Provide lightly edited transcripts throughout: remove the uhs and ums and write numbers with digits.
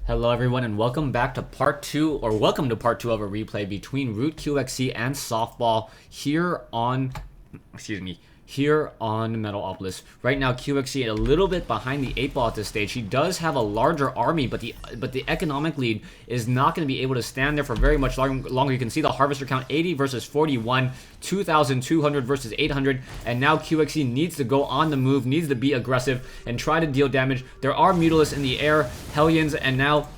Hello everyone and welcome back to part 2, or welcome to part 2 of a replay between Root QXC and Softball here on, here on Metalopolis. Right now QXC a little bit behind the 8-ball at this stage. He does have a larger army, but the economic lead is not going to be able to stand there for very much longer. You can see the harvester count 80 versus 41, 2,200 versus 800, and now QXC needs to go on the move, needs to be aggressive and try to deal damage. There are Mutalisks in the air, Hellions, and now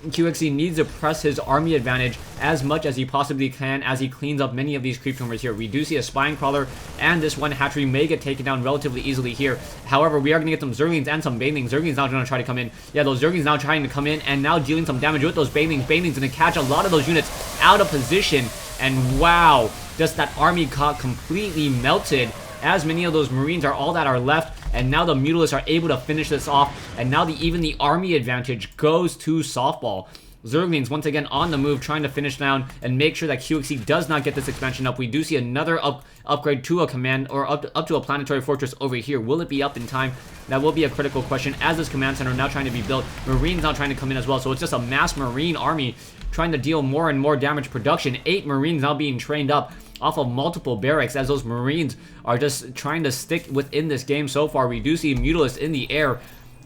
QXC needs to press his army advantage as much as he possibly can as he cleans up many of these creep tumors here. We do see a spine crawler, and this one hatchery may get taken down relatively easily here. However, we are going to get some Zerglings and some Banelings. Zerglings now going to try to come in. Yeah, those Zerglings now trying to come in and now dealing some damage with those Banelings. Banelings going to catch a lot of those units out of position, and wow, just that army got completely melted as many of those Marines are all that are left. And now the Mutalisks are able to finish this off, and now even the army advantage goes to Softball. Zerglings once again on the move, trying to finish down and make sure that QXC does not get this expansion up. We do see another upgrade to a command, or up to a planetary fortress over here. Will it be up in time? That will be a critical question, as this command center now trying to be built. Marines now trying to come in as well, so it's just a mass Marine army trying to deal more and more damage production. 8 Marines now being trained up off of multiple barracks, as those Marines are just trying to stick within this game so far. We do see Mutalisks in the air,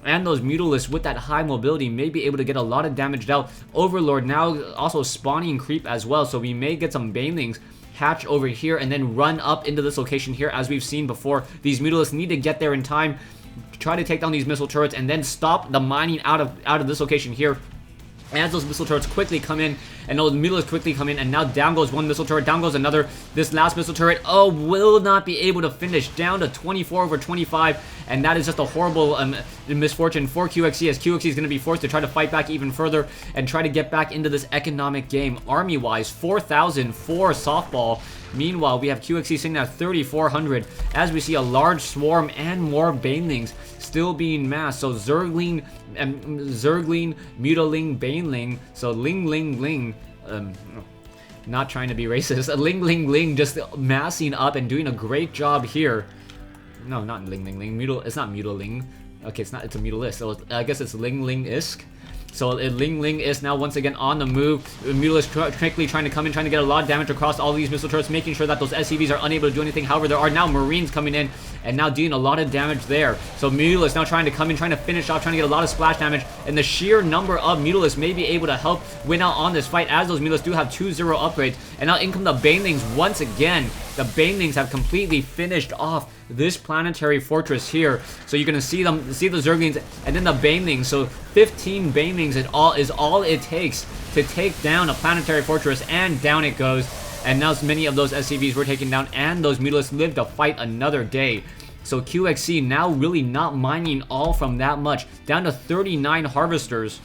and those Mutalisks with that high mobility may be able to get a lot of damage out. Overlord now also spawning creep as well, so we may get some Banelings hatch over here and then run up into this location here. As we've seen before, these Mutalisks need to get there in time, try to take down these missile turrets, and then stop the mining out of this location here. As those missile turrets quickly come in, and those Mutalisks quickly come in, and now down goes one missile turret, down goes another. This last missile turret, will not be able to finish, down to 24 over 25, and that is just a horrible misfortune for QXC, as QXC is going to be forced to try to fight back even further and try to get back into this economic game. Army-wise, 4,000 for Softball. Meanwhile, we have QXC sitting at 3,400, as we see a large swarm and more Banelings still being massed. So Zergling, Mutaling, Baneling, so Ling, not trying to be racist, Ling, just massing up and doing a great job here. No, not Ling, it's not Mutaling. Okay, it's a Mutalisk, so I guess it's Ling-isk. So Ling is now once again on the move. Mutalisks quickly trying to come in, trying to get a lot of damage across all these missile turrets, making sure that those SCVs are unable to do anything. However, there are now Marines coming in and now dealing a lot of damage there. So Mutalisks now trying to come in, trying to finish off, trying to get a lot of splash damage. And the sheer number of Mutalisks may be able to help win out on this fight, as those Mutalisks do have 2-0 upgrades. And now in come the Banelings once again. The Banelings have completely finished off this planetary fortress here. So you're gonna see the Zerglings and then the Banelings. So 15 Banelings is all it takes to take down a planetary fortress, and down it goes. And now many of those SCVs were taken down, and those Mutalisks live to fight another day. So QXC now really not mining all from that much, down to 39 harvesters,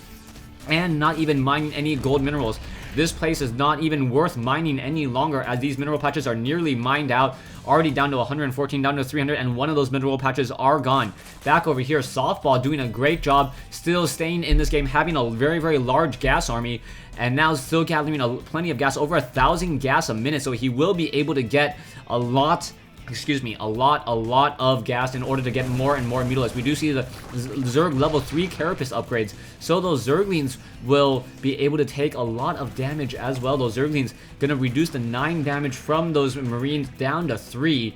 and not even mining any gold minerals. This place is not even worth mining any longer, as these mineral patches are nearly mined out, already down to 114, down to 300, and one of those mineral patches are gone. Back over here, Softball doing a great job, still staying in this game, having a very, very large gas army, and now still gathering plenty of gas, over 1,000 gas a minute, so he will be able to get a lot of gas in order to get more and more Mutalisks. We do see the Zerg level 3 Carapace upgrades, so those Zerglings will be able to take a lot of damage as well. Those Zerglings gonna reduce the 9 damage from those Marines down to 3,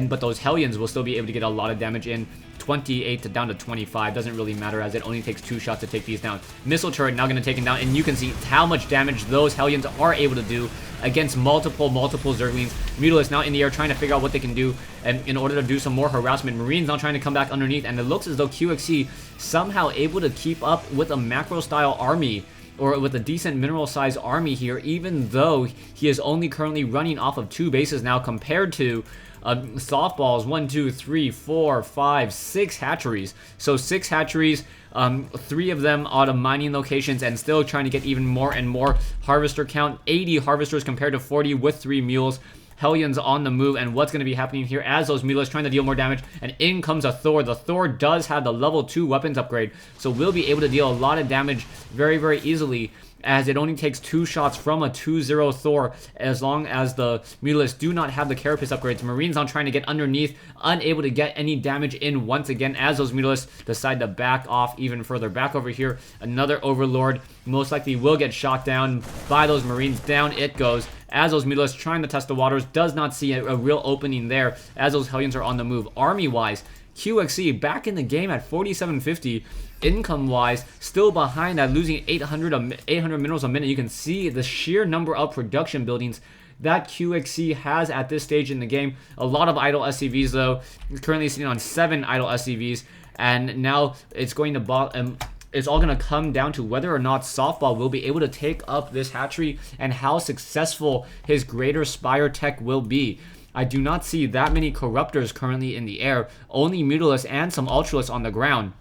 but those Hellions will still be able to get a lot of damage in. 28 to down to 25, doesn't really matter, as it only takes 2 shots to take these down. Missile turret now going to take him down, and you can see how much damage those Hellions are able to do against multiple Zerglings. Mutalisks now in the air trying to figure out what they can do, and in order to do some more harassment. Marines now trying to come back underneath, and it looks as though QXC somehow able to keep up with a macro style army, or with a decent mineral size army here, even though he is only currently running off of 2 bases now, compared to Softball's 1, 2, 3, 4, 5, 6 hatcheries. So 6 hatcheries, 3 of them out of mining locations, and still trying to get even more and more harvester count. 80 harvesters compared to 40 with 3 mules. Hellions on the move, and what's going to be happening here as those Mutalisks trying to deal more damage, and in comes a Thor. The Thor does have the level 2 weapons upgrade, so will be able to deal a lot of damage very, very easily, as it only takes 2 shots from a 2-0 Thor as long as the Mutalisks do not have the Carapace upgrades. Marines now trying to get underneath, unable to get any damage in once again as those Mutalisks decide to back off even further. Back over here, another Overlord most likely will get shot down by those Marines. Down it goes as those Mutalisks trying to test the waters. Does not see a real opening there as those Hellions are on the move. Army-wise, QXC back in the game at 4750. Income-wise, still behind at losing 800 minerals a minute. You can see the sheer number of production buildings that QXC has at this stage in the game. A lot of idle SCVs though. Currently sitting on 7 idle SCVs, and now it's going to it's all going to come down to whether or not Softball will be able to take up this hatchery and how successful his Greater Spire tech will be. I do not see that many Corruptors currently in the air, only Mutalisks and some Ultralisks on the ground.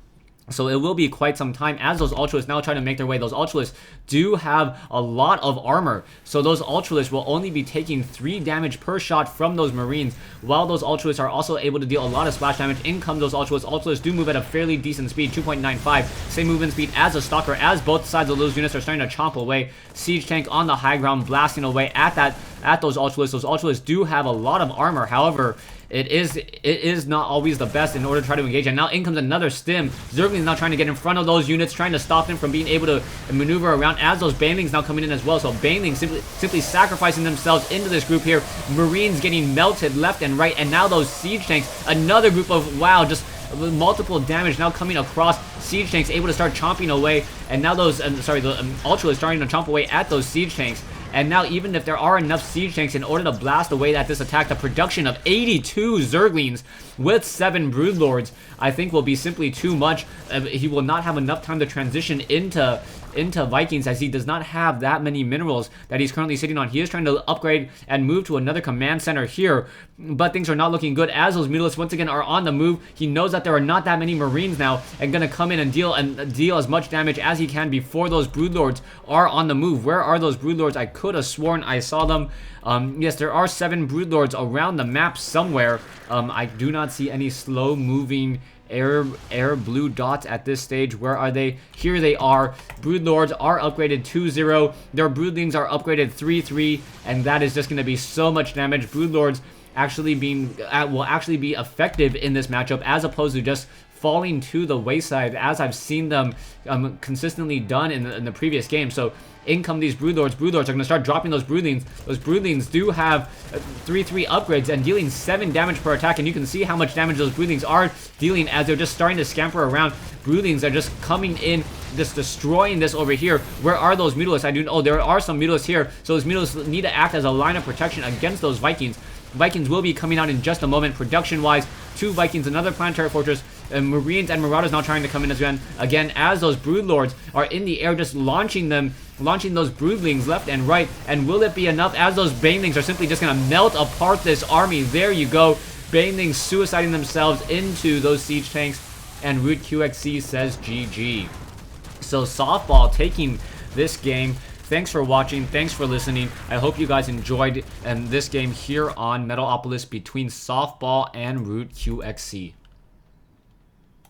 So it will be quite some time as those Ultralisks now try to make their way. Those Ultralisks do have a lot of armor, so those Ultralisks will only be taking 3 damage per shot from those Marines, while those Ultralisks are also able to deal a lot of splash damage. In come those Ultralisks. Ultralisks do move at a fairly decent speed, 2.95, same movement speed as a Stalker, as both sides of those units are starting to chomp away. Siege Tank on the high ground, blasting away at those Ultralisks. Those Ultralisks do have a lot of armor, however, it is not always the best in order to try to engage. And now in comes another stim. Zerglings now trying to get in front of those units, trying to stop them from being able to maneuver around as those Banelings now coming in as well. So Banelings simply sacrificing themselves into this group here. Marines getting melted left and right. And now those Siege Tanks, another group of, wow, just multiple damage now coming across. Siege Tanks able to start chomping away. And now those, the Ultralisks starting to chomp away at those Siege Tanks. And now even if there are enough Siege Tanks in order to blast away at this attack, the production of 82 Zerglings with 7 Broodlords, I think will be simply too much. He will not have enough time to transition into Vikings, as he does not have that many minerals that he's currently sitting on. He is trying to upgrade and move to another command center here, but things are not looking good as those Mutalisks once again are on the move. He knows that there are not that many Marines now and gonna come in and deal as much damage as he can before those Broodlords are on the move. Where are those Broodlords? I could have sworn I saw them. Yes, there are 7 Broodlords around the map somewhere. I do not see any slow moving air blue dots at this stage. Where are they? Here they are. Broodlords are upgraded 2-0. Their Broodlings are upgraded 3-3, and that is just going to be so much damage. Broodlords actually will actually be effective in this matchup as opposed to just falling to the wayside as I've seen them consistently done in the previous game. So in come these Broodlords. Broodlords are going to start dropping those Broodlings. Those Broodlings do have 3-3 upgrades and dealing 7 damage per attack, and you can see how much damage those Broodlings are dealing as they're just starting to scamper around. Broodlings are just coming in, just destroying this over here. Where are those Mutalisks? Oh, there are some Mutalisks here, so those Mutalisks need to act as a line of protection against those Vikings. Vikings will be coming out in just a moment. Production-wise, 2 Vikings, another Planetary Fortress, Marines and Marauders now trying to come in again as those Broodlords are in the air, just launching those Broodlings left and right. And will it be enough as those Banelings are simply just going to melt apart this army? There you go. Banelings suiciding themselves into those Siege Tanks, and Root QXC says GG. So Softball taking this game. Thanks for watching. Thanks for listening. I hope you guys enjoyed this game here on Metalopolis between Softball and Root QXC.